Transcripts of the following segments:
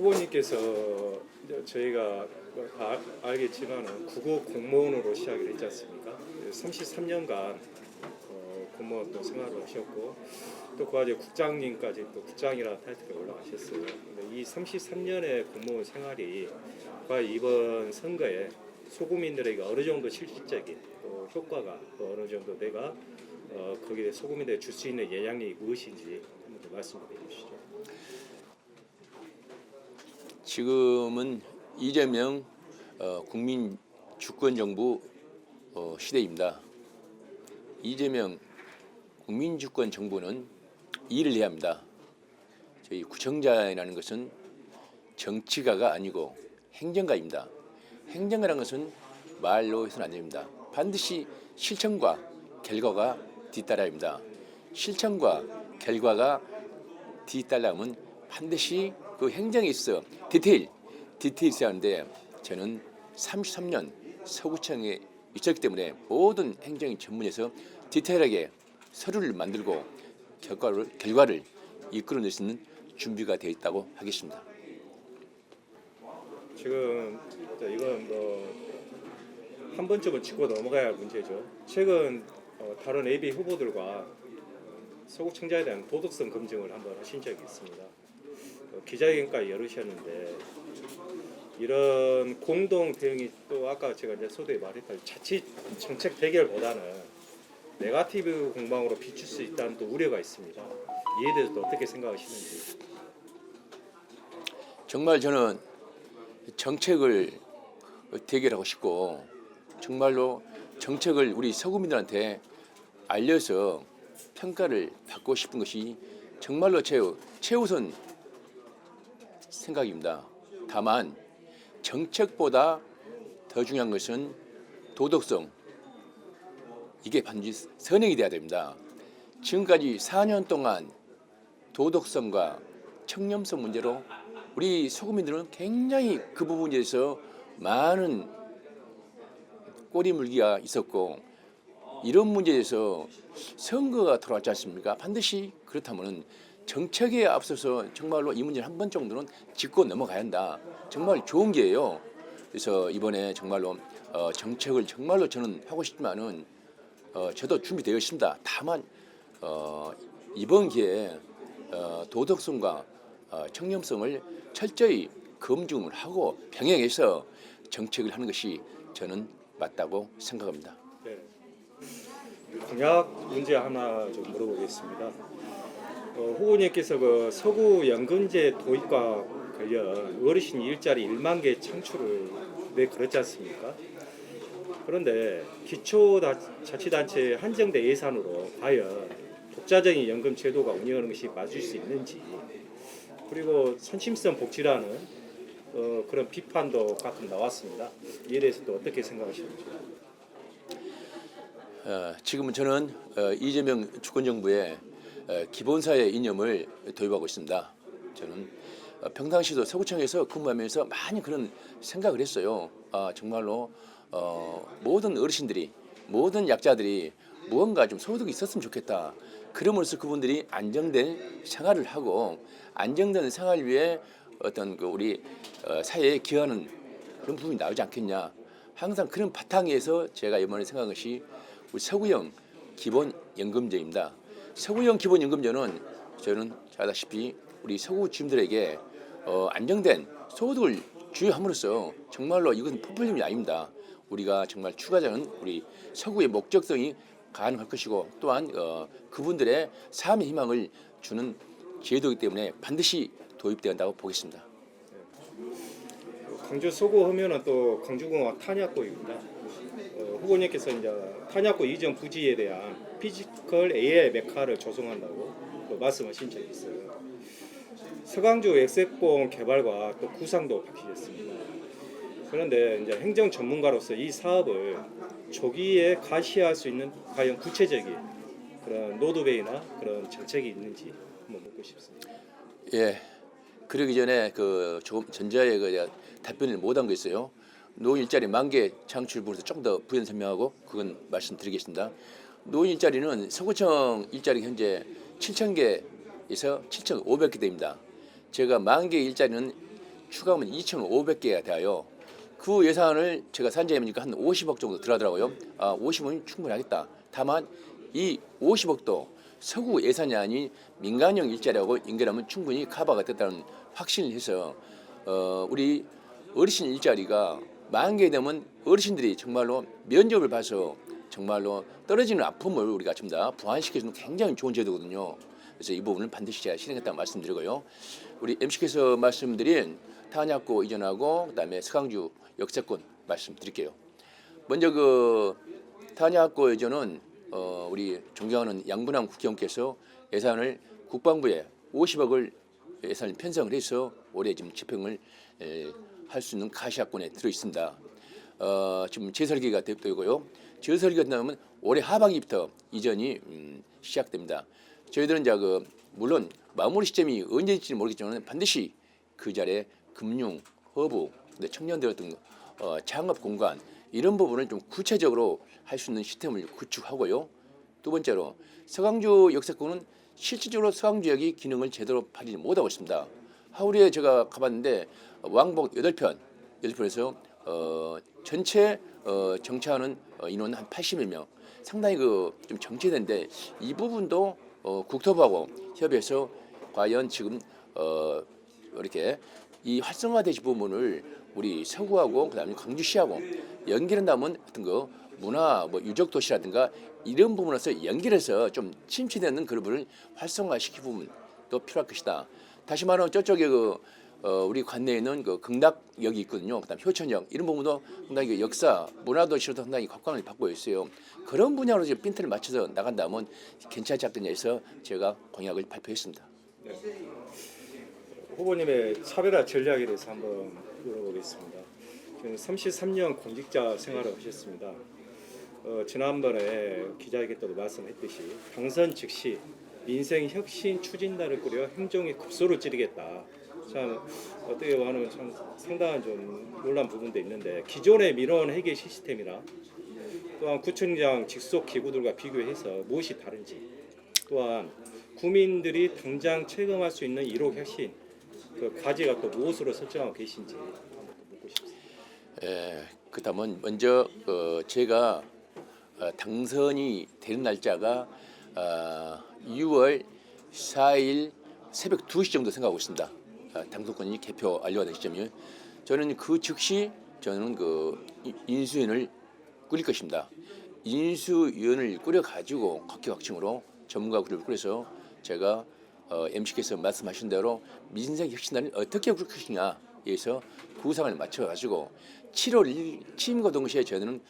후보님께서 저희가 다 알겠지만 국어 공무원으로 시작을 했지 않습니까? 33년간 공무원 또 생활을 하셨고 또 그 와중에 국장님까지 또 국장이라는 타이틀에 올라가셨어요. 근데 이 33년의 공무원 생활이 과연 이번 선거에 소국민들에게 어느 정도 실질적인 또 효과가 또 어느 정도 내가 거기에 소국민들에 줄 수 있는 영향력이 무엇인지 한번 말씀해 주시죠. 지금은 이재명 국민 주권 정부 시대입니다. 이재명 국민 주권 정부는 일을 해야 합니다. 저희 구청장이라는 것은 정치가가 아니고 행정가입니다. 행정가라는 것은 말로 해서는 안 됩니다. 반드시 실천과 결과가 뒤따라야 합니다. 실천과 결과가 뒤따르려면 반드시 그 행정에 있어 디테일이 있어야 하는데 저는 33년 서구청에 있었기 때문에 모든 행정이 전문에서 디테일하게 서류를 만들고 결과를 이끌어낼 수 있는 준비가 되어 있다고 하겠습니다. 지금 이건 한 번쯤은 짚고 넘어가야 할 문제죠. 최근 다른 예비 후보들과 서구청장에 대한 도덕성 검증을 한번 하신 적이 있습니다. 기자회견까지 열으셨는데 이런 공동 대응이 또 아까 제가 이제 소대에 말했던 자칫 정책 대결보다는 네거티브 공방으로 비출 수 있다는 또 우려가 있습니다. 이에 대해서 또 어떻게 생각하시는지. 정말 저는 정책을 대결하고 싶고 정말로 정책을 우리 서구민들한테 알려서 평가를 받고 싶은 것이 정말로 최우선 생각입니다. 다만 정책보다 더 중요한 것은 도덕성, 이게 반드시 선행이 돼야 됩니다. 지금까지 4년 동안 도덕성과 청렴성 문제로 우리 소국민들은 굉장히 그 부분에 대해서 많은 꼬리물기가 있었고 이런 문제에 대해서 선거가 돌아왔지 않습니까? 반드시 그렇다면 정책에 앞서서 정말로 이 문제를 한 번 정도는 짚고 넘어가야 한다. 정말 좋은 기회예요. 그래서 이번에 정말로 정책을 정말로 저는 하고 싶지만은 저도 준비되어 있습니다. 다만 이번 기회에 도덕성과 청렴성을 철저히 검증을 하고 병행해서 정책을 하는 것이 저는 맞다고 생각합니다. 네. 공약 문제 하나 좀 물어보겠습니다. 후보님께서 그 서구 연금제 도입과 관련 어르신 일자리 1만 개 창출을 그렇지 않습니까? 그런데 기초자치단체 한정된 예산으로 과연 독자적인 연금 제도가 운영하는 것이 맞을 수 있는지, 그리고 선심성 복지라는 그런 비판도 가끔 나왔습니다. 이에 대해서 또 어떻게 생각하시는지. 지금은 저는 이재명 주권정부의 기본사회 이념을 도입하고 있습니다. 저는 평상시도 서구청에서 근무하면서 많이 그런 생각을 했어요. 정말로 모든 어르신들이, 모든 약자들이 무언가 좀 소득이 있었으면 좋겠다. 그럼으로써 그분들이 안정된 생활을 하고 안정된 생활 위해 어떤 우리 사회에 기여하는 그런 부분이 나오지 않겠냐. 항상 그런 바탕에서 제가 이번에 생각한 것이 우리 서구형 기본연금제입니다. 서구형 기본연금제는 저는 잘 아다시피 우리 서구 주민들에게 안정된 소득을 주여함으로써 정말로 이것은 포퓰리즘이 아닙니다. 우리가 정말 추가적인 우리 서구의 목적성이 가능할 것이고 또한 그분들의 삶의 희망을 주는 제도이기 때문에 반드시 도입되어야 한다고 보겠습니다. 광주 서구 하면은 또 광주공항 탄약고입니다. 후보님께서 이제 탄약고 이전 부지에 대한 피지컬 AI 메카를 조성한다고 또 말씀하신 적이 있어요. 서강주 엑스공 개발과 또 구상도 밝히셨습니다. 그런데 이제 행정 전문가로서 이 사업을 조기에 가시할 수 있는 과연 구체적인 그런 로드웨이나 그런 정책이 있는지 한번 묻고 싶습니다. 예, 그러기 전에 조금 전자에 답변을 못한 거 있어요. 노인 일자리 10,000개 창출 부분에서 조금 더 부연 설명하고 그건 말씀드리겠습니다. 노인 일자리는 서구청 일자리 현재 7,000개에서 7,500개 됩니다. 제가 10,000개 일자리는 추가하면 2,500개가 돼요. 그 예산을 제가 산재해보니까 한 50억 정도 들어가더라고요. 50억은 충분하겠다. 다만 이 50억도 서구 예산이 아닌 민간형 일자리하고 연결하면 충분히 커버가 됐다는 확신을 해서 우리 어르신 일자리가 만개 되면 어르신들이 정말로 면접을 봐서 정말로 떨어지는 아픔을 우리가 전부 다 부활시켜주는 굉장히 좋은 제도거든요. 그래서 이 부분을 반드시 제가 실행했다고 말씀드리고요. 우리 MC께서 말씀드린 탄약고 이전하고 그다음에 서강주 역세권 말씀드릴게요. 먼저 그 탄약고 이전은 우리 존경하는 양분남 국회의원께서 예산을 국방부에 50억을 예산을 편성을 해서 올해 지금 집행을 할 수 있는 가시화권에 들어 있습니다. 지금 재설계가 되고요. 재설계가 되면 올해 하반기부터 이전이 시작됩니다. 저희들은 이제 물론 마무리 시점이 언제일지 모르겠지만 반드시 그 자리에 금융, 허브, 청년들 어떤 창업 공간 이런 부분을 좀 구체적으로 할 수 있는 시스템을 구축하고요. 두 번째로 서강주 역세권은 실질적으로 서강주역이 기능을 제대로 발휘 못하고 있습니다. 하루에 제가 가봤는데 왕복 8편에서 전체 정차하는 인원 한 80여 명, 상당히 좀 정체된데 이 부분도 국토부하고 협의해서 과연 지금 이렇게 이 활성화되지 부분을 우리 서구하고 그다음에 광주시하고 연결한다면 어떤 문화 유적 도시라든가 이런 부분에서 연결해서 좀 침체되는 그런 부분을 활성화시키는 부분도 필요할 것이다. 다시 말하면 저쪽에 우리 관내에는 극락역이 있거든요. 그다음 효천역 이런 부분도 상당히 역사 문화 도시로도 상당히 각광을 받고 있어요. 그런 분야로 지금 핀트를 맞춰서 나간다면 괜찮지 않겠냐 해서 제가 공약을 발표했습니다. 네. 후보님의 차별화 전략에 대해서 한번 물어보겠습니다. 33년 공직자 생활을 하셨습니다. 지난번에 기자회견 때도 말씀했듯이 당선 즉시 민생 혁신 추진단을 꾸려 행정의 급소를 찌르겠다. 참 어떻게 보면 참 상당한 좀 놀란 부분도 있는데 기존의 민원 해결 시스템이나 또한 구청장 직속 기구들과 비교해서 무엇이 다른지 또한 구민들이 당장 체감할 수 있는 1호 혁신 그 과제가 또 무엇으로 설정하고 계신지 한번 묻고 싶습니다. 그다음은 먼저 제가 당선이 되는 날짜가 6월 4일 새벽 2시 정도 생각하고 있습니다. 당선권이 개표 완료가 된 시점이요. 저는 그 즉시 저는 인수위원을 꾸릴 것입니다. 인수위원을 꾸려가지고 각계각층으로 전문가들을 꾸려서 제가 MC께서 말씀하신 대로 민생 혁신단을 어떻게 꾸릴 것이냐에 서 구상을 맞춰가지고 7월 1일 취임과 동시에 저는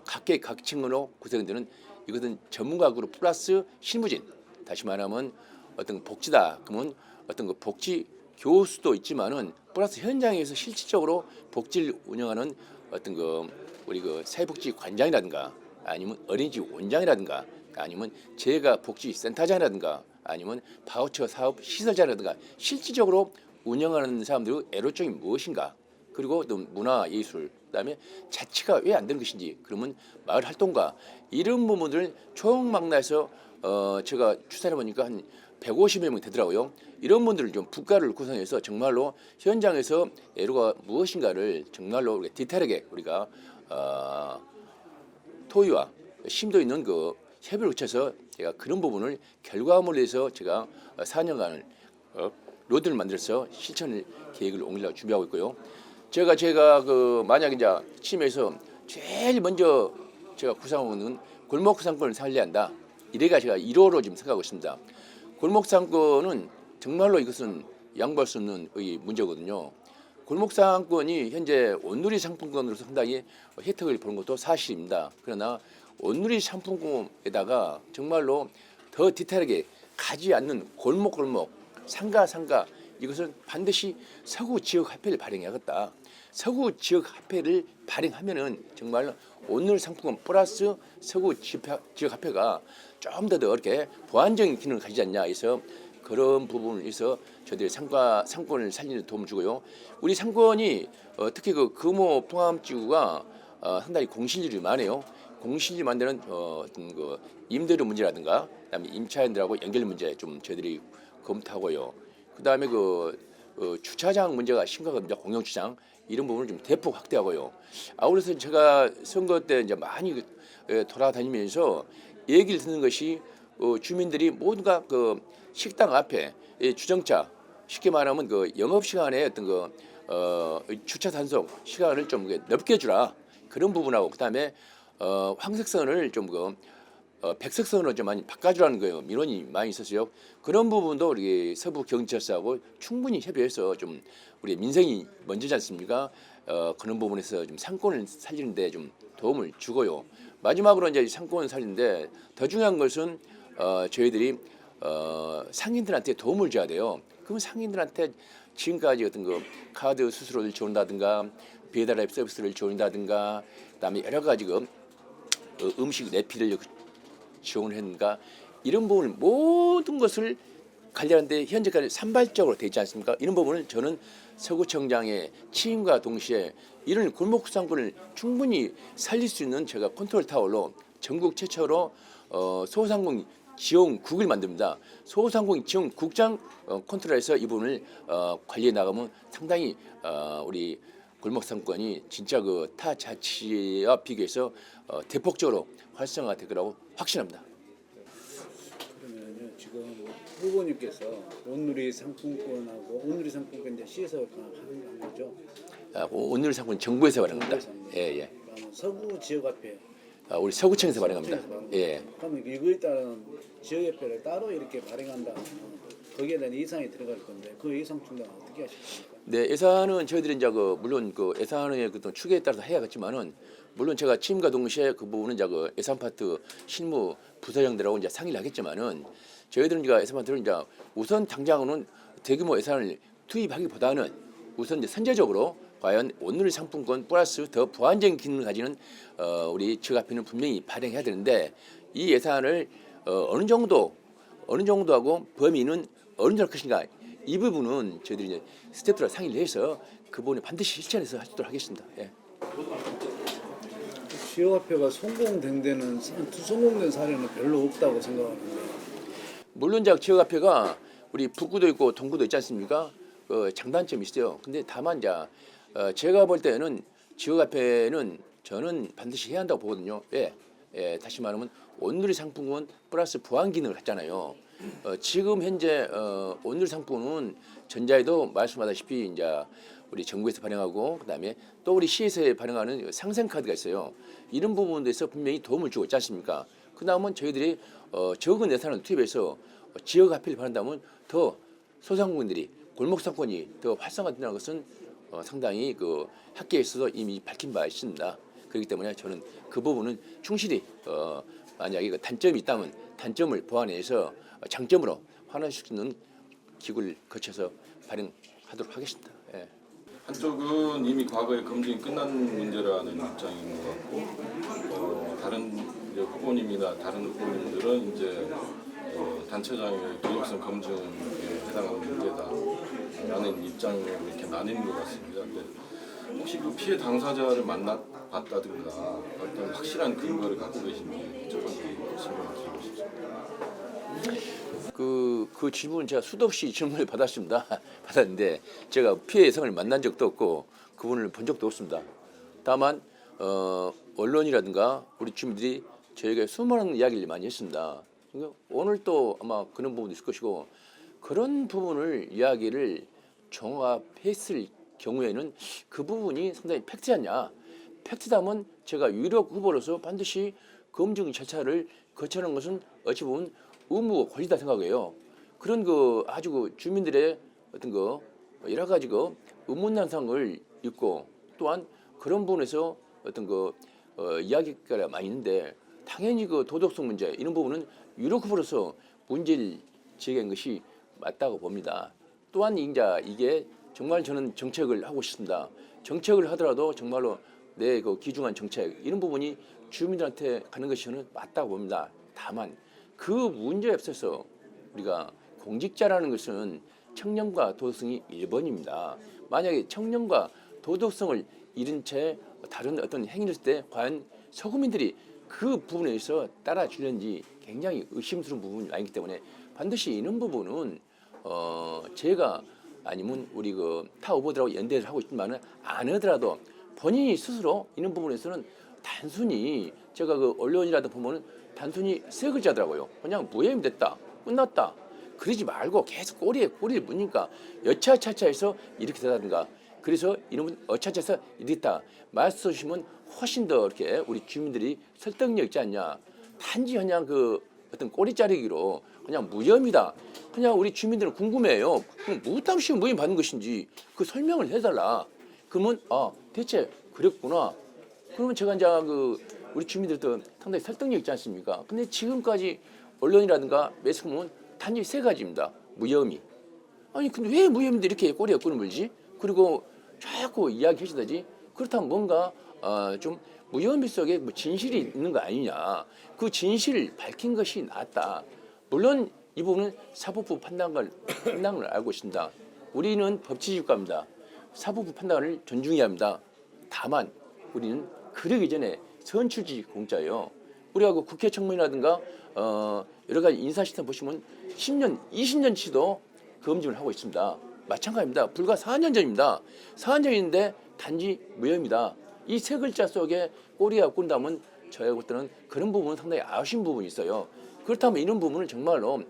각계각층으로 구성되는 이것은 전문가 그룹 플러스 실무진 다시 말하면 어떤 복지다 그러면 어떤 복지 교수도 있지만은 플러스 현장에서 실질적으로 복지를 운영하는 어떤 우리 사회복지 관장이라든가 아니면 어린이집 원장이라든가 아니면 제가 복지센터장이라든가 아니면 바우처 사업 시설자라든가 실질적으로 운영하는 사람들의 애로점이 무엇인가 그리고 또 문화 예술 그다음에 자치가 왜 안 되는 것인지 그러면 마을 활동가 이런 부분들을 총망라해서 제가 추산해 보니까 한 150여 명 되더라고요. 이런 분들을 좀 국가를 구성해서 정말로 현장에서 애로가 무엇인가를 정말로 우리가 디테일하게 우리가 토의와 심도 있는 협의를 거쳐서 제가 그런 부분을 결과물을 해서 제가 4년간을 로드를 만들어서 실천 계획을 옮기려고 준비하고 있고요. 제가 만약 이제 취임해서 제일 먼저 제가 구상하고 있는 골목 상권을 살려야 한다. 이래가 제가 1호로 지금 생각하고 있습니다. 골목 상권은 정말로 이것은 양보할 수 없는 문제거든요. 골목 상권이 현재 온누리 상품권으로서 상당히 혜택을 보는 것도 사실입니다. 그러나 온누리 상품권에다가 정말로 더 디테일하게 가지 않는 골목 상가 이것은 반드시 서구 지역 화폐를 발행해야겠다. 서구 지역 화폐를 발행하면은 정말 온누리 상품권 플러스 서구 지역 화폐가 좀 더 이렇게 보완적인 기능을 가지지 않냐 해서 그런 부분을 위해서 저희들이 상권을 살리는 데 도움을 주고요. 우리 상권이 특히 금호 포함지구가 상당히 공실률이 많아요. 공실률이 많은 어떤 임대료 문제라든가 그다음에 임차인들하고 연결 문제 좀 저희들이 검토하고요. 그다음에 주차장 문제가 심각합니다. 공영 주차장 이런 부분을 좀 대폭 확대하고요. 아울러서 제가 선거 때 이제 많이 돌아다니면서 얘기를 듣는 것이 주민들이 모두가 그 식당 앞에 주정차 쉽게 말하면 그 영업 시간에 어떤 주차 단속 시간을 좀 넓게 주라 그런 부분하고 그다음에 황색선을 좀 백색선으로 좀 많이 바꿔주라는 거예요. 민원이 많이 있었어요. 그런 부분도 우리 서부 경찰서하고 충분히 협의해서 좀 우리 민생이 먼저지 않습니까? 그런 부분에서 좀 상권을 살리는데 좀 도움을 주고요. 마지막으로 이제 상권을 살리는데 더 중요한 것은 저희들이 상인들한테 도움을 줘야 돼요. 그러면 상인들한테 지금까지 어떤 카드 수수료를 지원다든가 배달 앱 서비스를 지원다든가 그다음에 여러 가지 음식 내피를 지원을 했는가 이런 부분을 모든 것을 관리하는데 현재까지 산발적으로 되어 있지 않습니까? 이런 부분을 저는 서구청장의 취임과 동시에 이런 골목상권을 충분히 살릴 수 있는 제가 컨트롤 타워로 전국 최초로 소상공 지원국을 만듭니다. 소상공 지원국장 컨트롤해서 이 부분을 관리해 나가면 상당히 우리 골목상권이 진짜 타 자치와 비교해서 대폭적으로 활성화가 될 거라고 확신합니다. 그러면요 지금 후보님께서 온누리 상품권하고 온누리 상품권 이제 시에서 하는 거죠? 오늘 상권 정부에서 발행합니다. 예. 그러면 서구 지역화폐. 우리 서구청에서 발행합니다. 예. 그러면 이거에 따른 지역화폐를 따로 이렇게 발행한다면 거기에 대한 예산이 들어갈 건데 그 예산 충당은 어떻게 하실 겁니까? 네, 예산은 저희들이 이제 물론 예산의 추계에 따라서 해야겠지만은 물론 제가 취임과 동시에 그 부분은 이제 예산 파트 실무 부서장들하고 이제 상의를 하겠지만은 저희들은 이제 예산 파트를 이제 우선 당장은 대규모 예산을 투입하기보다는 우선 이제 선제적으로 과연 오늘 상품권 플러스 더 보완적인 기능을 가지는 우리 지역화폐는 분명히 발행해야 되는데 이 예산을 어느 정도 하고 범위는 어느 정도 할 것인가 이 부분은 저희들이 이제 스태프들과 상의를 해서 그 부분을 반드시 실천해서 하도록 하겠습니다. 예. 지역화폐가 성공된 데는 성공된 사례는 별로 없다고 생각하는데 물론 지역화폐가 우리 북구도 있고 동구도 있지 않습니까? 장단점이 있어요. 근데 다만 제가 볼 때는 지역화폐는 저는 반드시 해야 한다고 보거든요. 왜? 다시 말하면 온누리 상품권 플러스 보완 기능을 했잖아요. 지금 현재 온누리 상품은 전자에도 말씀하다시피 이제 우리 정부에서 발행하고 그다음에 또 우리 시에서 발행하는 상생 카드가 있어요. 이런 부분에서 분명히 도움을 주고 있지 않습니까? 그다음은 저희들이 적은 예산을 투입해서 지역 화폐를 발행한다면 더 소상공인들이 골목 상권이 더 활성화된다는 것은 상당히 학계에서도 이미 밝힌 바 있습니다. 그렇기 때문에 저는 그 부분은 충실히 만약에 단점이 있다면 단점을 보완해서 장점으로 환원시키는 기구를 거쳐서 발행하도록 하겠습니다. 예. 한쪽은 이미 과거에 검증이 끝난 문제라는 입장인 것 같고 다른 이제 후보님이나 다른 후보님들은 이제 단체장의 도덕성 검증에 해당하는 문제다라는 입장으로 이렇게 나뉘는 것 같습니다. 근데 혹시 그 피해 당사자를 만나봤다든가 어떤 확실한 근거를 갖고 계신지 첫 번째 질문을 드리고 싶습니다. 그 질문은 제가 수도 없이 질문을 받았는데 제가 피해 여성을 만난 적도 없고 그분을 본 적도 없습니다. 다만 언론이라든가 우리 주민들이 저에게 수많은 이야기를 많이 했습니다. 오늘 또 아마 그런 부분도 있을 것이고 그런 부분을 이야기를 종합했을 경우에는 그 부분이 상당히 팩트지 않냐. 팩트다면 제가 유력 후보로서 반드시 검증 절차를 거쳐는 것은 어찌 보면 의무와 권리다 생각해요. 그런 아주 주민들의 어떤 여러 가지 의문난상을 있고 또한 그런 부분에서 어떤 이야기가 많이 있는데 당연히 도덕성 문제 이런 부분은 유력 후보로서 문제를 제기한 것이 맞다고 봅니다. 또한 이게 정말 저는 정책을 하고 싶습니다. 정책을 하더라도 정말로 내 귀중한 정책 이런 부분이 주민들한테 가는 것이 저는 맞다고 봅니다. 다만 그 문제에 앞서서 우리가 공직자라는 것은 청렴과 도덕성이 1번입니다. 만약에 청렴과 도덕성을 잃은 채 다른 어떤 행위를 했을 때 과연 서구민들이 그 부분에 있어 따라주는지 굉장히 의심스러운 부분이 아니기 때문에 반드시 이런 부분은 제가 아니면 우리 그 타 후보들하고 연대를 하고 있지만은 안 하더라도 본인이 스스로 이런 부분에서는 단순히 제가 그 언론이라도 보면은 단순히 세 글자더라고요. 그냥 무혐의 됐다, 끝났다. 그러지 말고 계속 꼬리에 꼬리를 무니까 여차차차해서 이렇게 되다든가. 그래서 이놈은 어차차해서 이렇게 됐다 말씀하시면 훨씬 더 이렇게 우리 주민들이 설득력 있지 않냐. 단지 그냥 그 어떤 꼬리 자르기로 그냥 무혐의다. 그냥 우리 주민들은 궁금해요. 그럼 무엇함시 무혐의 받는 것인지 그 설명을 해달라. 그러면 아 대체 그랬구나. 그러면 제가 이제 그 우리 주민들도 상당히 설득력 있지 않습니까? 근데 지금까지 언론이라든가 매스컴은 단지 세 가지입니다. 무혐의. 아니 근데 왜 무혐의인데 이렇게 꼬리에 꼬리 물지? 그리고 자꾸 이야기하시다지. 그렇다면 뭔가 좀 무혐의 속에 뭐 진실이 있는 거 아니냐. 그 진실을 밝힌 것이 낫다. 물론 이 부분은 사법부 판단을 알고 있습니다. 우리는 법치주의국가입니다. 사법부 판단을 존중해야 합니다. 다만 우리는 그러기 전에 선출직 공짜예요. 우리가 그 국회 청문이라든가 여러 가지 인사 시스템 보시면 10년, 20년치도 검증을 하고 있습니다. 마찬가지입니다. 불과 4년 전입니다. 4년 전인데 단지 무혐의다. 이 세 글자 속에 꼬리가 꾼다면 저희가 볼 때는 그런 부분은 상당히 아쉬운 부분이 있어요. 그렇다면 이런 부분을 정말로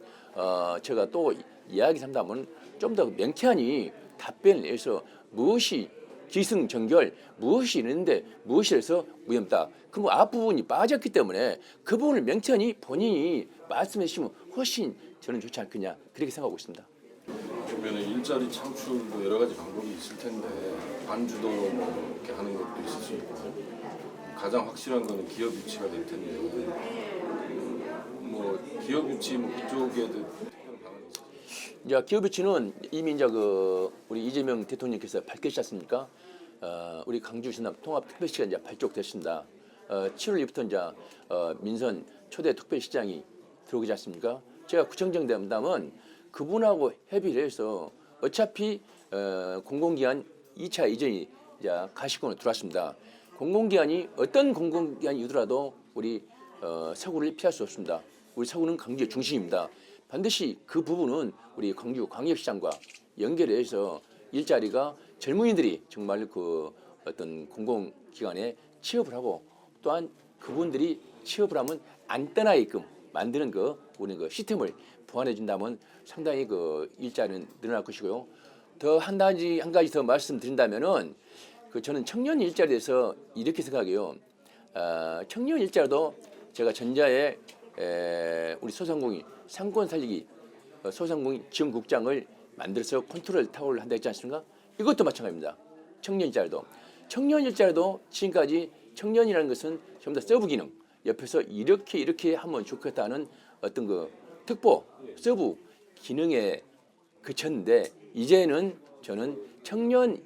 제가 또 이야기 한다면 좀 더 명쾌하니 답변을 내서 무엇이 기승전결, 무엇이 이랬는데 무엇이 해서 무혐의다. 그럼 앞부분이 빠졌기 때문에 그 부분을 명쾌하니 본인이 말씀해 주시면 훨씬 저는 좋지 않겠냐 그렇게 생각하고 있습니다. 그러면 일자리 창출도 여러 가지 방법이 있을 텐데 반주도 뭐 이렇게 하는 것도 있을 수 있고 가장 확실한 거는 기업 유치가 될 텐데 뭐 기업 유치 뭐 그쪽에도 특별한 방안이 있어요? 이제 기업 유치는 이미 이제 그 우리 이재명 대통령께서 밝히셨지 않습니까? 우리 강주 신남 통합특별시가 이제 발족됐습니다. 7월 2일부터 이제 민선 초대 특별시장이 들어오지 않습니까? 제가 구청장 된다면 그분하고 협의를 해서 어차피 공공기관 2차 이전이 이제 가시권으로 들어왔습니다. 공공기관이 어떤 공공기관이더라도 우리 서구를 피할 수 없습니다. 우리 서구는 강주의 중심입니다. 반드시 그 부분은 우리 광주 광역시장과 연결해서 일자리가 젊은이들이 정말 그 어떤 공공기관에 취업을 하고 또한 그분들이 취업을 하면 안 떠나게끔 만드는 그 우리 그 시스템을 보완해 준다면 상당히 그 일자리는 늘어날 것이고요. 더 한 가지 더 말씀드린다면은 그 저는 청년 일자리에 대해서 이렇게 생각해요. 청년 일자리도 제가 전자에 우리 소상공인 상권 살리기 소상공인 지원국장을 만들어서 컨트롤 타워를 한다 했지 않습니까? 이것도 마찬가지입니다. 청년 일자리도. 청년 일자리도 지금까지 청년이라는 것은 전부 다 서브 기능 옆에서 이렇게 하면 좋겠다는 어떤 그 특보 서브 기능에 그쳤는데 이제는 저는 청년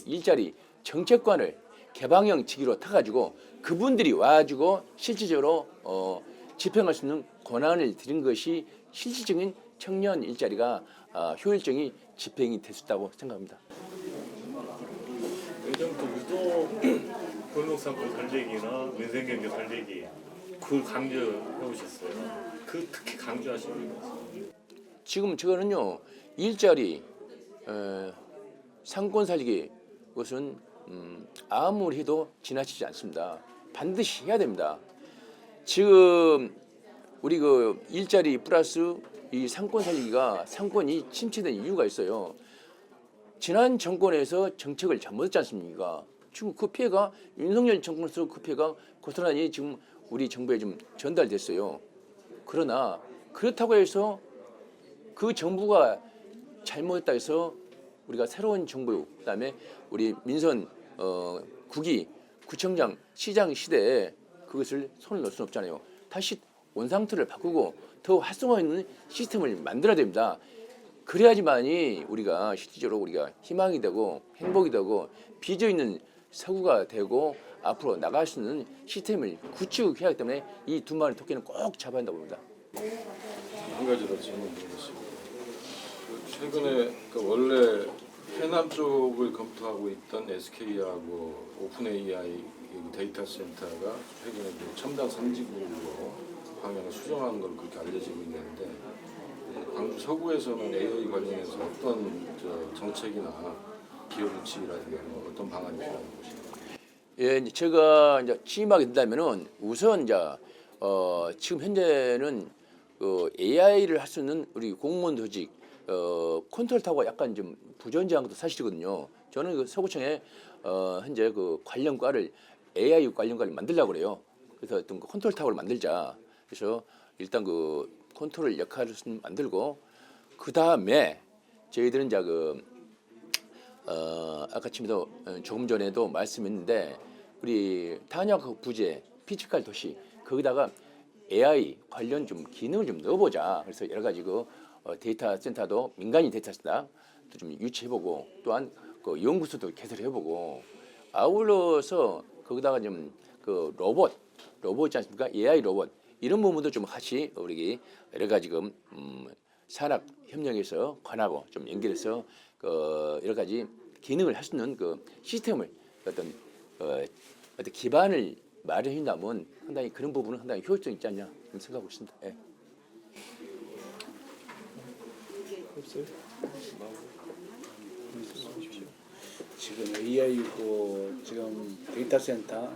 일자리 정책관을 개방형 직위로 타가지고 그분들이 와가지고 실질적으로 집행할 수 있는 권한을 드린 것이 실질적인 청년 일자리가 효율적인 집행이 될 수 있다고 생각합니다. 예전부터 유독 골목상권 살리기나 민생경제 살리기 그 강조해 오셨어요. 그 특히 강조하시는 거 지금 저거는요 일자리 상권 살리기 그것은 아무리 해도 지나치지 않습니다. 반드시 해야 됩니다. 지금 우리 그 일자리 플러스 이 상권 살리기가 상권이 침체된 이유가 있어요. 지난 정권에서 정책을 잘못했지 않습니까? 지금 그 피해가 윤석열 정권에서 그 피해가 고스란히 지금 우리 정부에 좀 전달됐어요. 그러나 그렇다고 해서 그 정부가 잘못했다 해서 우리가 새로운 정부 그다음에 우리 민선 구기 구청장 시장 시대에 그것을 손을 놓을 수는 없잖아요. 다시 원상태를 바꾸고 더 활성화 있는 시스템을 만들어야 됩니다. 그래야지만이 우리가 실질적으로 우리가 희망이 되고 행복이 되고 빚어 있는 서구가 되고 앞으로 나갈 수 있는 시스템을 구축해야 하기 때문에 이 두 마리 토끼는 꼭 잡아야 한다고 봅니다. 한 가지 더 질문 드리겠습니다. 최근에 그 원래 해남 쪽을 검토하고 있던 SK하고 오픈 AI 데이터 센터가 최근에 그 첨단 3지구로 방향을 수정한 걸 그렇게 알려지고 있는데 광주 서구에서는 AI 관련해서 어떤 정책이나 기업 유치라든가 어떤 방안이 필요한 것인가요? 예, 이제 제가 이제 취임하게 된다면은 우선 이제 지금 현재는 그 AI를 할 수 있는 우리 공무원 조직 컨트롤타워가 약간 좀 부존재한 것도 사실이거든요. 저는 그 서구청에 현재 그 관련과를 AI 관련과를 만들려고 그래요. 그래서 어떤 그 컨트롤타워를 만들자. 그래서 일단 그 컨트롤 역할을 좀 만들고 그 다음에 저희들은 이제 그 아까 침도 조금 전에도 말씀했는데 우리 탄약 부재 피지컬 도시 거기다가 AI 관련 좀 기능을 좀 넣어보자. 그래서 여러 가지 그 데이터 센터도 민간인 데이터 센터도 좀 유치해보고 또한 그 연구소도 개설해보고 아울러서 거기다가 좀 그 로봇 있지 않습니까? AI 로봇 이런 부분도 좀 같이 우리 여러 가지 지금 산학 협력에서 관하고 좀 연결해서 그 여러 가지 기능을 할 수 있는 그 시스템을 어떤 기반을 마련한다면 상당히 그런 부분은 상당히 효율성 있지 않냐 생각하고 있습니다. 예. 지금 AI고 지금 데이터 센터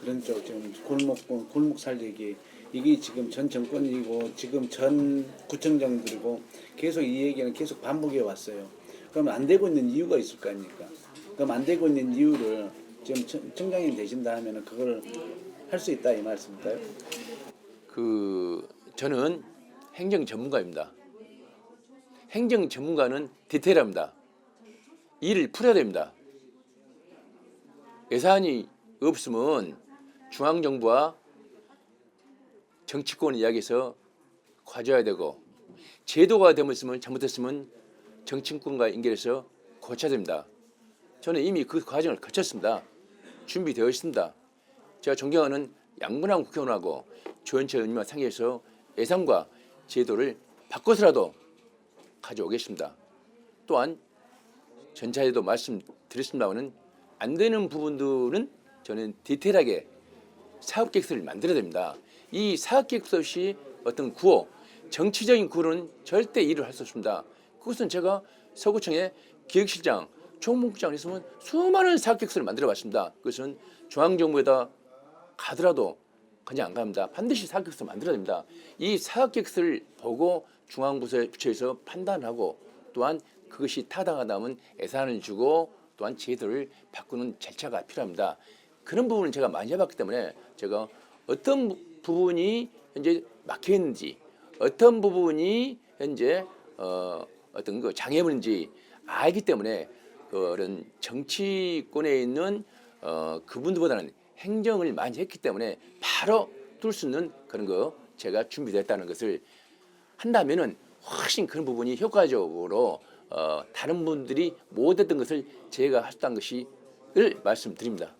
그런 쪽 지금 골목 살리기 이게 지금 전 정권이고 지금 전 구청장들이고 계속 이 얘기는 계속 반복해 왔어요. 그럼 안 되고 있는 이유가 있을 거 아닙니까? 그럼 안 되고 있는 이유를 지금 청장님 되신다 하면은 그걸 할 수 있다 이 말씀일까요? 그 저는 행정 전문가입니다. 행정 전문가는 디테일합니다. 일을 풀어야 됩니다. 예산이 없으면 중앙정부와 정치권 이야기에서 가져야 되고 제도가 잘못했으면 정치권과 연결해서 고쳐야 됩니다. 저는 이미 그 과정을 거쳤습니다. 준비되어 있습니다. 제가 존경하는 양분한 국회의원하고 조현철 의원님과 상의해서 예산과 제도를 바꿔서라도 가져오겠습니다. 또한 전차에도 말씀드렸습니다마는 안 되는 부분들은 저는 디테일하게 사업계획서를 만들어야 됩니다. 이 사업계획서 없이 어떤 구호, 정치적인 구호는 절대 일을 할 수 없습니다. 그것은 제가 서구청의 기획실장, 총무국장을 했으면 수많은 사업계획서를 만들어봤습니다. 그것은 중앙정부에다 가더라도 그냥 안 갑니다. 반드시 사업계획서 만들어야 됩니다. 이 사업계획서를 보고 중앙부처에서 판단하고 또한 그것이 타당하다면 예산을 주고 또한 제도를 바꾸는 절차가 필요합니다. 그런 부분을 제가 많이 해봤기 때문에 제가 어떤 부분이 현재 막혀 있는지 어떤 부분이 현재 어떤 그 장애물인지 알기 때문에 그런 정치권에 있는 그분들보다는 행정을 많이 했기 때문에 바로 뚫을 수 있는 그런 거 제가 준비됐다는 것을 한다면은 훨씬 그런 부분이 효과적으로 다른 분들이 못했던 것을 제가 할 수 있다는 것을 말씀드립니다.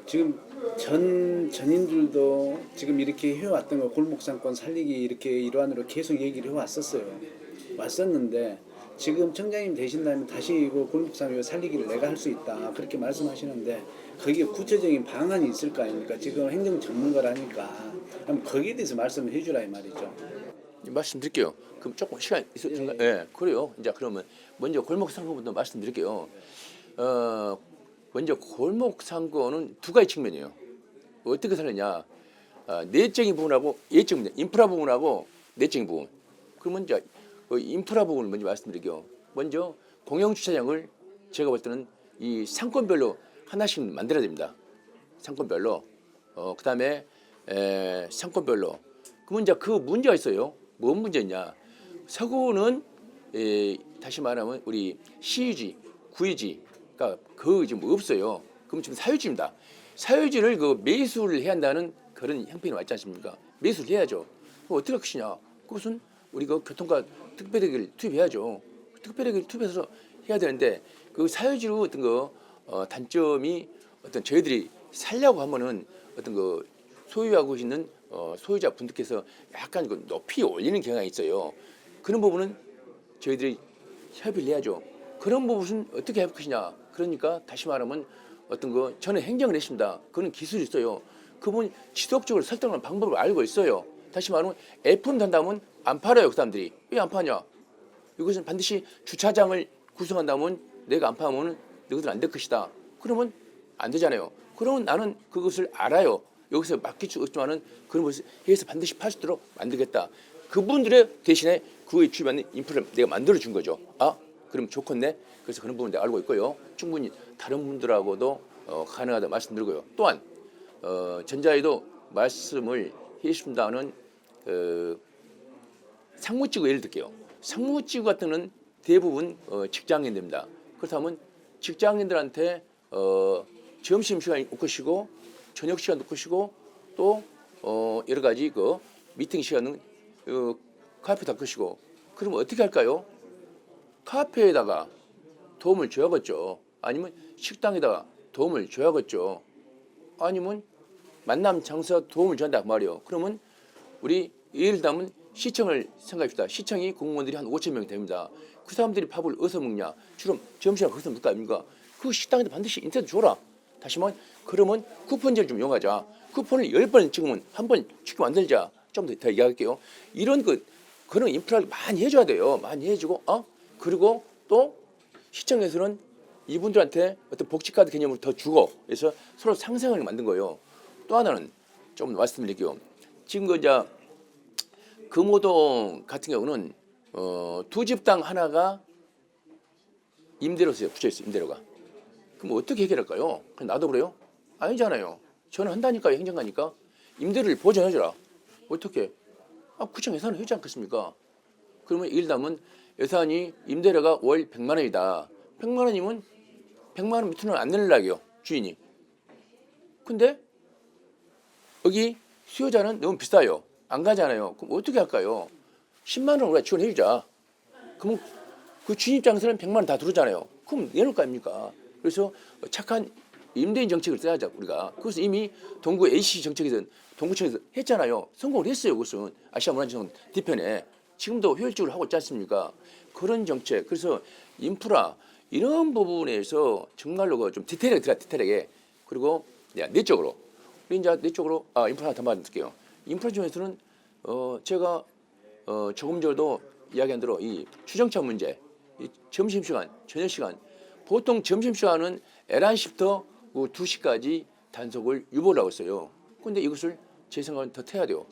지금 전인들도 지금 이렇게 해왔던 거 골목상권 살리기 이렇게 일환으로 계속 얘기를 해왔었어요. 왔었는데 지금 청장님 되신다면 다시 이거 골목상권 살리기를 내가 할 수 있다 그렇게 말씀하시는데 거기에 구체적인 방안이 있을 거 아닙니까? 지금 행정 전문가라니까 그럼 거기에 대해서 말씀을 해주라 이 말이죠. 말씀드릴게요. 그럼 조금 시간 있으신가요? 네, 그래요. 이제 그러면 먼저 골목 상권부터 말씀드릴게요. 먼저 골목 상권은 두 가지 측면이에요. 어떻게 살렸냐? 내적인 부분하고 예적 부분, 인프라 부분하고 내적인 부분. 그러면 이제 인프라 부분을 먼저 말씀드릴게요. 먼저 공영 주차장을 제가 볼 때는 이 상권별로 하나씩 만들어야 됩니다. 상권별로. 그다음에 상권별로. 그러면 이제 그 문제가 있어요. 뭔 문제냐? 서구는 다시 말하면 우리 시유지, 구유지가 그 지금 없어요. 그럼 지금 사유지입니다. 사유지를 그 매수를 해야 한다는 그런 형편이 왔지 않습니까? 매수를 해야죠. 그럼 어떻게 할 것이냐? 그것은 우리가 교통과 특별회계를 투입해야죠. 특별회계를 투입해서 해야 되는데 그 사유지로 어떤 거 단점이 어떤 저희들이 살려고 하면은 어떤 그 소유하고 있는 소유자 분들께서 약간 그 높이 올리는 경향이 있어요. 그런 부분은 저희들이 협의를 해야죠. 그런 부분은 어떻게 할 것이냐? 그러니까 다시 말하면 어떤 거 저는 행정을 했습니다. 그런 기술이 있어요. 그분 지속적으로 설득하는 방법을 알고 있어요. 다시 말하면 F는 한다면 안 팔아요. 그 사람들이. 왜 안 파냐? 이것은 반드시 주차장을 구성한다면 내가 안 파면 너희들 안 될 것이다. 그러면 안 되잖아요. 그러면 나는 그것을 알아요. 여기서 맡길 수 없지만은 그런 것을 해서 반드시 팔 수 있도록 만들겠다. 그분들의 대신에 그에 주변에 인프라를 내가 만들어 준 거죠. 아, 그럼 좋겠네. 그래서 그런 부분 내가 알고 있고요. 충분히 다른 분들하고도 가능하다 말씀드리고요. 또한 전자에도 말씀을 해주신다는 상무지구 예를 들게요. 상무지구 같은 경우는 대부분 직장인들입니다. 그렇다면 직장인들한테 점심시간이 올 것이고 저녁 시간도 올 것이고 또 여러 가지 그 미팅 시간은 카페도 할 것이고 그러면 어떻게 할까요? 카페에다가 도움을 줘야겠죠. 아니면 식당에다가 도움을 줘야겠죠. 아니면 만남 장소 도움을 준다 그 말이에요. 그러면 우리 예를 들면 시청을 생각합시다. 시청이 공무원들이 한 5천 명 됩니다. 그 사람들이 밥을 어디서 먹냐? 주로 점심시간 거기서 먹을 거 아닙니까? 그 식당에다 반드시 인터넷 줘라. 다시 말하면 그러면 쿠폰제를 좀 이용하자. 쿠폰을 10번 찍으면 한 번 쉽게 만들자. 좀 더 이야기할게요. 이런 그런 인프라를 많이 해줘야 돼요. 많이 해주고 그리고 또 시청에서는 이분들한테 어떤 복지카드 개념을 더 주고 그래서 서로 상생하게 만든 거예요. 또 하나는 좀 말씀드릴게요. 지금 그 이제 금호동 같은 경우는 두 집당 하나가 임대료세에 붙여 있어요. 임대료가. 그럼 어떻게 해결할까요? 그냥 놔둬버려요? 아니잖아요. 저는 한다니까요. 행정가니까. 임대료를 보전해줘라. 어떻게? 구청 예산을 하지 않겠습니까? 그러면 예를 들면 예산이 임대료가 월 100만 원이다. 100만 원이면 100만 원 밑으로는 안 내려고요. 주인이. 근데 여기 수요자는 너무 비싸요. 안 가잖아요. 그럼 어떻게 할까요? 10만 원 우리가 지원해주자. 그럼 그 주인 입장에서는 100만 원 다 들어오잖아요. 그럼 내놓을 거 아닙니까? 그래서 착한 임대인 정책을 써야죠 우리가. 그래서 이미 동구 AC 정책에서 동구청에서 했잖아요. 성공을 했어요. 그것은 아시아 문화재청 뒤편에 지금도 효율적으로 하고 있지 않습니까? 그런 정책. 그래서 인프라 이런 부분에서 정말로 좀 디테일하게 들어가 디테일하게. 그리고 내적으로 우리 이제 내적으로 인프라 하나 더 말씀드릴게요. 인프라 중에서는 제가 조금 전에도 이야기한 대로 이 추정차 문제, 이 점심시간, 저녁시간 보통 점심시간은 11시부터 2시까지 단속을 유보를 하고 있어요. 그런데 이것을 제 생각은 더 해야 돼요.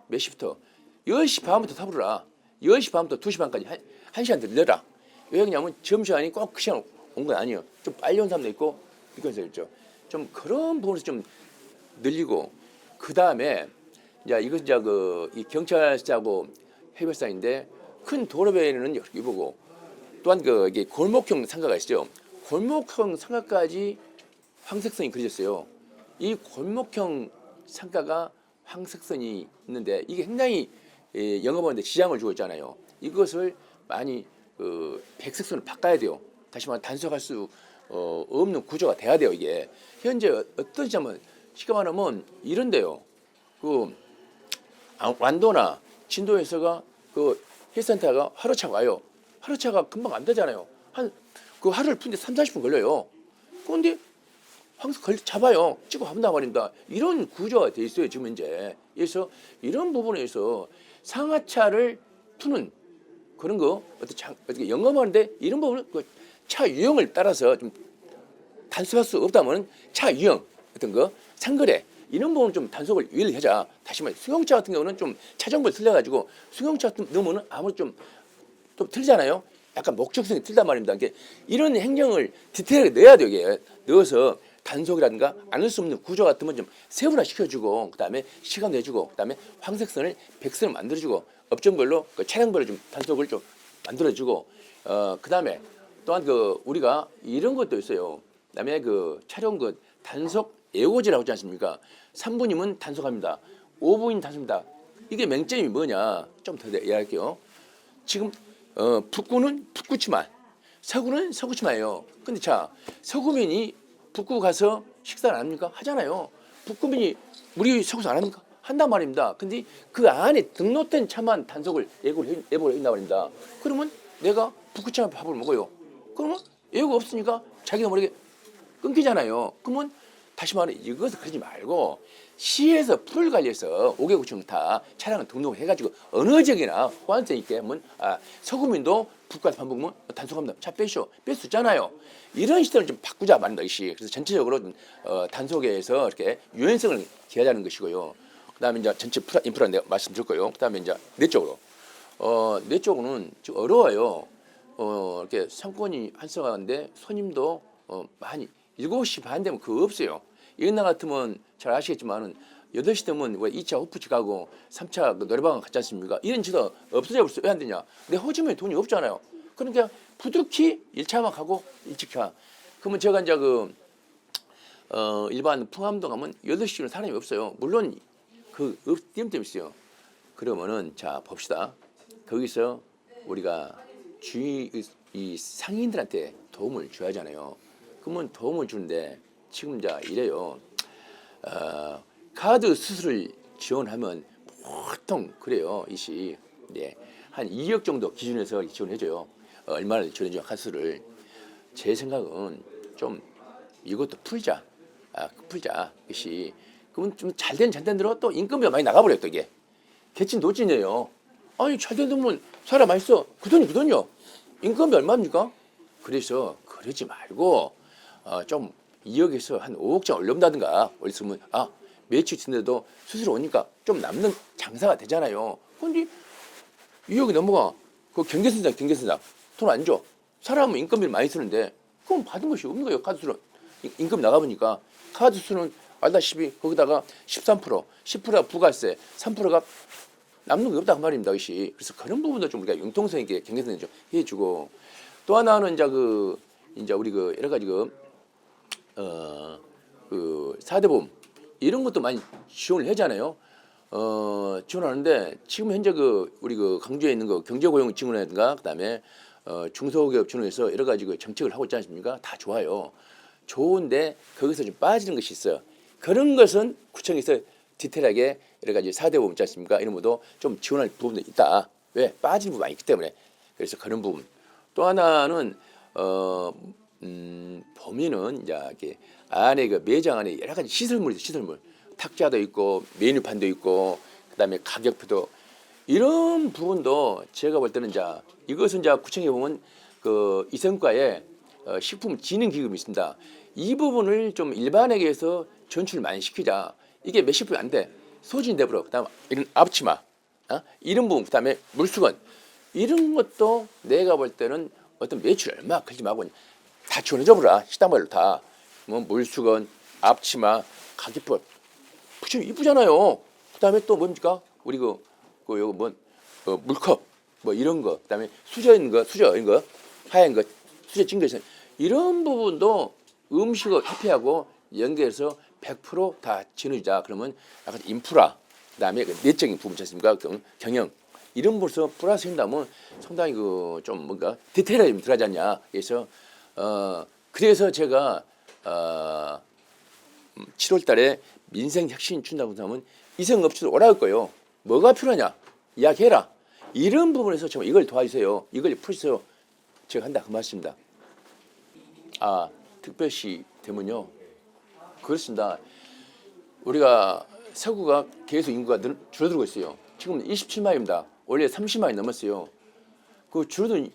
몇 시부터? 10시 반부터 타버려라. 10시 반부터 2시 반까지 1시간 더 늘려라. 왜 그러냐면 점심시간이 꼭 그 시간 온 건 아니에요. 좀 빨리 온 사람도 있고 이렇게 있죠. 좀 그런 부분에서 좀 늘리고 그 다음에 이제 이것 이제 이 경찰서하고 해결사인데 큰 도로변에는 이보고 또한 이게 골목형 상가가 있어요. 골목형 상가까지 황색선이 그려졌어요. 이 골목형 상가가 황색선이 있는데 이게 굉장히 영업하는데 지장을 주고 있잖아요. 이것을 많이 백색선을 바꿔야 돼요. 다시 말해 단속할 수 없는 구조가 돼야 돼요. 이게 현재 어떤지 한번 쉽게 말하면 이런데요. 완도나 진도에서가 헬스센터가 하루차가 와요. 하루차가 금방 안 되잖아요. 하루를 푸는데 30-40분 걸려요. 그런데 항상 잡아요. 찍고 한단 말입니다. 이런 구조가 돼 있어요. 지금 현재. 그래서 이런 부분에서 상하차를 푸는 그런 거 어떻게 영업하는데 이런 부분은 차 유형을 따라서 좀 단속할 수 없다면 차 유형 어떤 거 상거래 이런 부분은 좀 단속을 유예를 하자. 다시 말해 승용차 같은 경우는 좀 차정보를 틀려가지고 승용차 넣으면 아무래도 좀 틀리잖아요. 약간 목적성이 틀단 말입니다. 그러니까 이런 행정을 디테일하게 넣어야 돼요. 이게 넣어서 단속이라든가 안 할 수 없는 구조 같은 건 좀 세분화 시켜주고 그다음에 시간 내주고 그다음에 황색선을 백선을 만들어주고 업종별로 차량별로 좀 단속을 좀 만들어주고 그다음에 또한 우리가 이런 것도 있어요. 그다음에 차량 단속 예고지라고 하지 않습니까? 3분이면 단속합니다. 5분이면 단속합니다. 이게 맹점이 뭐냐? 좀 더 이야기할게요. 지금 북구는 북구치마, 서구는 서구치마예요. 근데 자 서구민이 북구 가서 식사를 안 합니까? 하잖아요. 북구민이 우리 서구에서 안 합니까? 한단 말입니다. 근데 그 안에 등록된 차만 단속을 예고를 한단 말입니다. 그러면 내가 북구치마 밥을 먹어요. 그러면 예고가 없으니까 자기가 모르게 끊기잖아요. 그러면 다시 말해 이것을 그러지 말고 시에서 풀 관리해서 5개구청 다 차량을 등록을 해가지고 어느 지역이나 호환성 있게 하면 서구민도 북과 반복면 단속합니다. 차 빼시오. 뺄 수 있잖아요. 이런 시스템을 좀 바꾸자 말입니다. 이것이. 그래서 전체적으로 좀, 단속에서 이렇게 유연성을 기하자는 것이고요. 그다음에 이제 전체 인프라 내가 말씀드렸고요. 그다음에 이제 내적으로 내적으로는 좀 어려워요. 이렇게 상권이 활성화하는데 손님도 많이 7시 반 되면 그거 없어요. 옛날 같으면 잘 아시겠지만은 8시 되면 왜 2차 호프집 가고 3차 그 노래방 갔지 않습니까? 이런 지도 없어져 버렸어. 왜 안 되냐? 내 호주머니에 돈이 없잖아요. 그러니까 부득이 1차만 가고 1차. 그러면 제가 이제 일반 풍암동 가면 8시는 사람이 없어요. 물론 그 띄엄띄엄 있어요. 그러면은 자 봅시다. 거기서 우리가 이 상인들한테 도움을 줘야 하잖아요. 그러면 도움을 주는데 지금 자 이래요. 카드 수수료를 지원하면 보통 그래요. 이시 한 2억 정도 기준에서 지원해줘요. 얼마를 지원해줘 카드를. 제 생각은 좀 이것도 풀자. 풀자. 이시 그러면 좀 잘된 대로 또 임금비가 많이 나가버려요. 또 이게 개친 도찐이에요. 아니 잘된 돈은 사람 많이 써. 그 돈이요. 임금비 얼마입니까? 그래서 그러지 말고 좀 2억에서 한 5억장 올려본다든가 올렸으면 매출 치는데도 수수료 오니까 좀 남는 장사가 되잖아요. 근데 2억이 넘어가. 그 경계선장 돈 안 줘. 사람은 인건비를 많이 쓰는데 그건 받은 것이 없는 거예요. 카드 수는 임금 나가보니까 카드 수는 알다시피 거기다가 13%, 10%가 부가세, 3%가 남는 게 없다 그 말입니다. 이것이. 그래서 그런 부분도 좀 우리가 융통성 있게 경계선장 좀 해주고 또 하나는 이제 우리 여러 가지 사대보험 이런 것도 많이 지원을 하잖아요. 지원하는데 지금 현재 우리 강주에 있는 경제고용지원이라든가 그다음에 중소기업 지원에서 여러 가지 정책을 하고 있지 않습니까? 다 좋아요. 좋은데 거기서 좀 빠지는 것이 있어요. 그런 것은 구청에서 디테일하게 여러 가지 사대보험 있지 않습니까? 이런 것도 좀 지원할 부분도 있다. 왜? 빠지는 부분이 많이 있기 때문에. 그래서 그런 부분. 또 하나는 보면은 이제 이렇게 안에 매장 안에 여러 가지 시설물이 시설물. 탁자도 있고 메뉴판도 있고 그다음에 가격표도 이런 부분도 제가 볼 때는 이것은 구청에 보면 이성과에 식품진흥기금이 있습니다. 이 부분을 좀 일반에게서 전출을 많이 시키자. 이게 몇십 분이 안 돼. 소진 대부로 그다음 이런 앞치마 이런 부분 그다음에 물수건 이런 것도 내가 볼 때는 어떤 매출 얼마 걸지 말고 다 지원해줘 보라. 식당별로 다. 뭐 물수건, 앞치마, 가격표 그쵸 이쁘잖아요. 그다음에 또 뭡니까? 우리 물컵 뭐 이런 거, 그다음에 수저 이런 거, 하얀 거, 수저 찡겨 있어요. 이런 부분도 음식을 협회하고 연계해서 100% 지원해주자. 그러면 약간 인프라, 그다음에 내적인 부분 있지 않습니까? 경영 이런 부분에서 플러스 한다면 상당히 좀 뭔가 디테일하게 좀 들어가지 않냐. 그래서 제가 7월달에 민생혁신 준다고 하면 이성업체도 오라할 거예요. 뭐가 필요하냐? 이야기해라. 이런 부분에서 정말 이걸 도와주세요. 이걸 풀세요. 제가 한다 그 말씀입니다. 특별시 되면요. 그렇습니다. 우리가 서구가 계속 인구가 줄어들고 있어요. 지금 27만입니다. 원래 30만이 넘었어요. 그 줄어든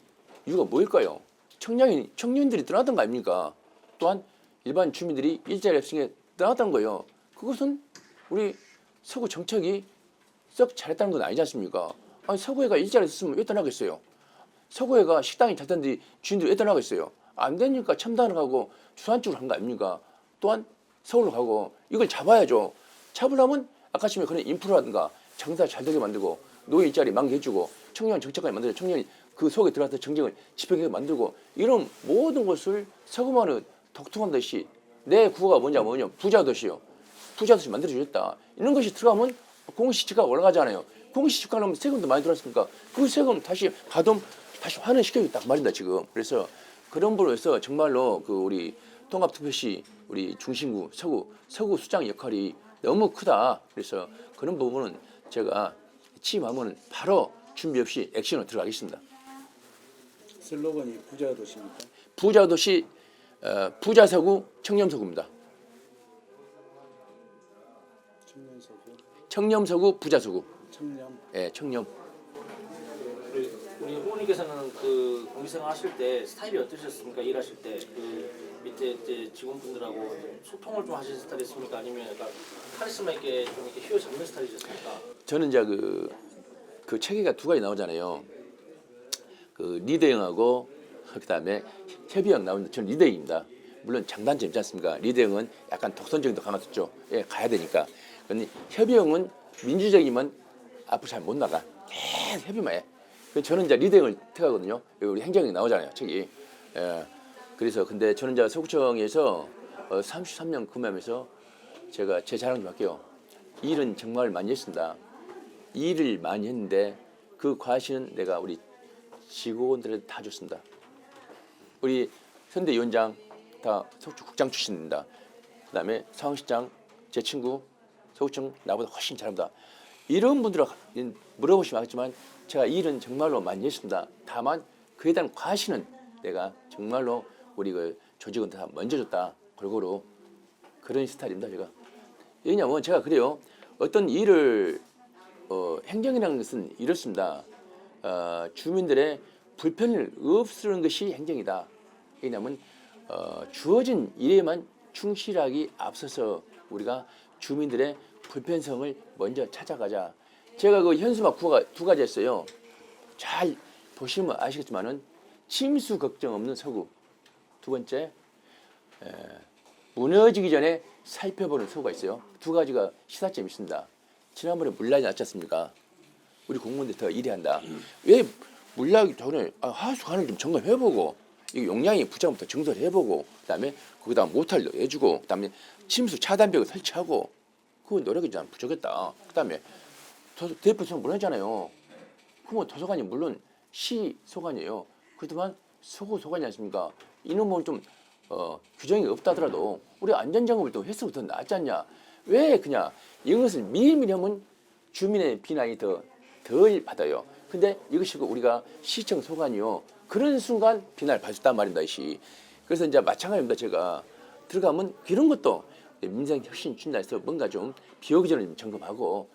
이유가 뭐일까요? 청년들이 떠났던 거 아닙니까? 또한 일반 주민들이 일자리 없으니 떠났던 거예요. 그것은 우리 서구 정책이 썩 잘했다는 건 아니지 않습니까? 아니 서구애가 일자리 있으면 왜 떠나겠어요? 서구애가 식당이 잘 되는데 주인들이 왜 떠나겠어요? 안 되니까 첨단을 가고 주산 쪽으로 한 거 아닙니까? 또한 서울로 가고 이걸 잡아야죠. 잡으려면 아까 지금 그런 인프라라든가 장사 잘 되게 만들고 노예 일자리 만개해주고 청년 정책까지 만들어 청년이 그 속에 들어가서 정책을 집행하게 만들고 이런 모든 것을 서구만의 독특한 듯이 내 구호가 뭐냐 부자 도시요. 부자 도시 만들어주겠다. 이런 것이 들어가면 공시지가 올라가잖아요. 공시지가 나면 세금도 많이 들어왔으니까 그 세금 다시 다시 환원시켜야겠다 말입니다 지금. 그래서 그런 부분에서 정말로 우리 통합특별시 우리 중심구 서구 수장 역할이 너무 크다. 그래서 그런 부분은 제가 취임하면 바로 준비 없이 액션으로 들어가겠습니다. 슬로건이 부자 도시입니까? 부자 도시 부자 서구 청년 서구입니다. 청렴 서구, 부자 서구. 청렴. 예, 청렴. 우리 후보님께서는 그 공직생활 하실 때 스타일이 어떠셨습니까? 일하실 때 그 밑에 이제 직원분들하고 소통을 좀 하시는 스타일이었습니까? 아니면 약간 카리스마 있게 좀 이렇게 휘어잡는 스타일이셨습니까? 저는 이제 그 체계가 두 가지 나오잖아요. 그 리더형하고 그다음에 협의형 나오는데 저는 리더형입니다. 물론 장단점 있지 않습니까? 리더형은 약간 독선적인도 가만뒀죠. 예, 가야 되니까. 근데 협의형은 민주적이면 앞으로 잘 못 나가. 계속 협의만 해. 그래서 저는 이제 리더형을 택하거든요. 우리 행정이 나오잖아요, 책이. 예. 그래서 근데 저는 이제 서구청에서 33년 근무하면서 제가 제 자랑 좀 할게요. 일은 정말 많이 했습니다. 일을 많이 했는데 그 과시는 내가 우리 직원들한테 다 줬습니다. 우리 선대위원장 다 서구청 국장 출신입니다. 그다음에 상황실장 제 친구 서구청 나보다 훨씬 잘합니다. 이런 분들은 물어보시면 알겠지만 제가 일은 정말로 많이 했습니다. 다만 그에 대한 과시는 내가 정말로 우리 그 조직원들 다 먼저 줬다. 골고루 그런 스타일입니다. 제가. 왜냐하면 제가 그래요. 어떤 일을 행정이라는 것은 이렇습니다. 주민들의 불편을 없애는 것이 행정이다. 왜냐하면 주어진 일에만 충실하기 앞서서 우리가 주민들의 불편성을 먼저 찾아가자. 제가 그 현수막 두 가지 했어요. 잘 보시면 아시겠지만은 침수 걱정 없는 서구. 두 번째, 무너지기 전에 살펴보는 서구가 있어요. 두 가지가 시사점이 있습니다. 지난번에 물난이 났지 않습니까? 우리 공무원들 더 일해야 한다. 왜 물나기 전에 하수관을 좀 점검해보고 이 용량이 부족부터 정설을 해보고 그다음에 거기다 모탈도 해주고 그다음에 침수 차단벽을 설치하고 그거 노력이 좀 부족했다. 그다음에 대표소는 물론이잖아요. 그러면 도서관이 물론 시 소관이에요. 그렇지만 서구 소관이 아닙니까? 이놈은 좀 규정이 없다더라도 우리 안전점검을 또 했으면 더 낫지 않냐? 왜 그냥 이것을 미리미리 하면 주민의 비난이 덜 받아요. 근데 이것이 우리가 시청 소관이요. 그런 순간 비난을 받았단 말입니다. 이시. 그래서 이제 마찬가지입니다. 제가 들어가면 이런 것도 민생 혁신 준다해서 뭔가 좀 비오기 전에 좀 점검하고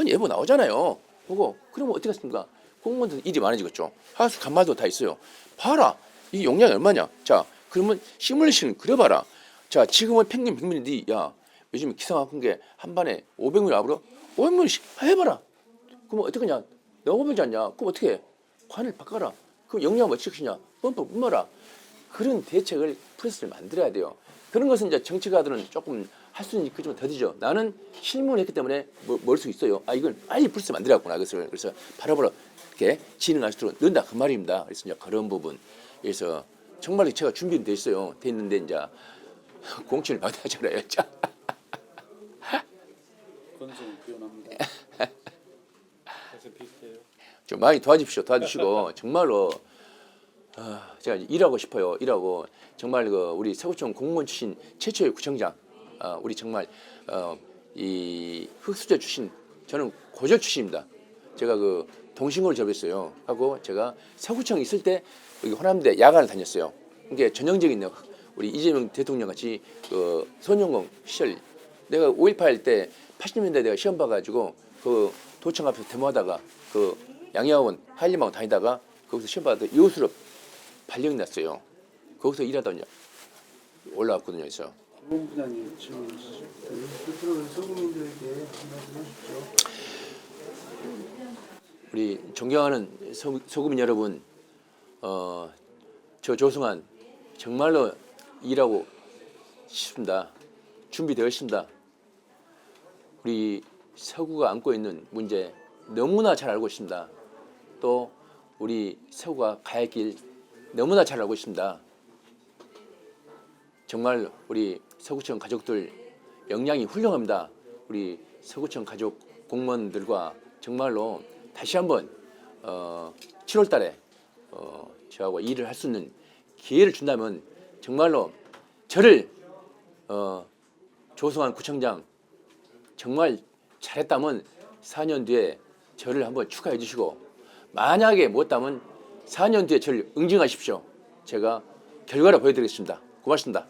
예보 나오잖아요. 보고 그러면 어떻게 했습니까? 공무원들 일이 많아지겠죠. 하수 간마도 다 있어요. 봐라. 이 용량이 얼마냐? 자, 그러면 시뮬레이션 그려봐라. 자, 지금은 평균 100ml. 야, 요즘 기상학한 게 한 반에 500ml 앞으로 500ml씩 해봐라. 그러면 어떻게 하냐? 너무 보지 않냐? 그럼 어떻게 해? 관을 바꿔라. 그럼 용량 어떻게 하냐? 펌프 뿜어라. 그런 대책을 프로세스를 만들어야 돼요. 그런 것은 이제 정치가들은 조금 할 수 있는 좀 더디죠. 나는 실무를 했기 때문에 뭘 수 있어요. 이걸 빨리 프로세스 만들어갖구나. 그래서 바로바로 이렇게 진행할 수 있도록 넣는다. 그 말입니다. 그래서 이제 그런 부분. 그래서 정말 제가 준비는 돼 있어요. 돼 있는데 이제 공천을 받아야잖아요. 건승 표현합니다. 좀 많이 도와주시고 정말로 제가 일하고 싶어요. 일하고 정말 우리 서구청 공무원 출신 최초의 구청장 우리 정말 이 흑수저 출신 저는 고졸 출신입니다. 제가 그 동신고를 접했어요. 하고 제가 서구청 있을 때 여기 호남대 야간을 다녔어요. 이게 전형적인 우리 이재명 대통령 같이 그 선용공 시절 내가 5.18 할 때 80년대 내가 시험 봐가지고 그 도청 앞에서 데모하다가 그 양양학원 한림학원 다니다가 거기서 시험 받아서 여수로 발령이 났어요. 거기서 일하다 올라왔거든요. 그래서 김원 부장님 질문 주시죠. 끝으로 서구민들에게 한 말씀 하십시오. 우리 존경하는 서구민 여러분, 저 조승환 정말로 일하고 싶습니다. 준비되어 있습니다. 우리 서구가 안고 있는 문제 너무나 잘 알고 있습니다. 또 우리 서구가 가야 할 길 너무나 잘 알고 있습니다. 정말 우리 서구청 가족들 역량이 훌륭합니다. 우리 서구청 가족 공무원들과 정말로 다시 한번 7월 달에 저하고 일을 할 수 있는 기회를 준다면 정말로 저를 조승환 구청장 정말 잘했다면 4년 뒤에 저를 한번 축하해 주시고 만약에 못하면 4년 뒤에 저를 응징하십시오. 제가 결과를 보여드리겠습니다. 고맙습니다.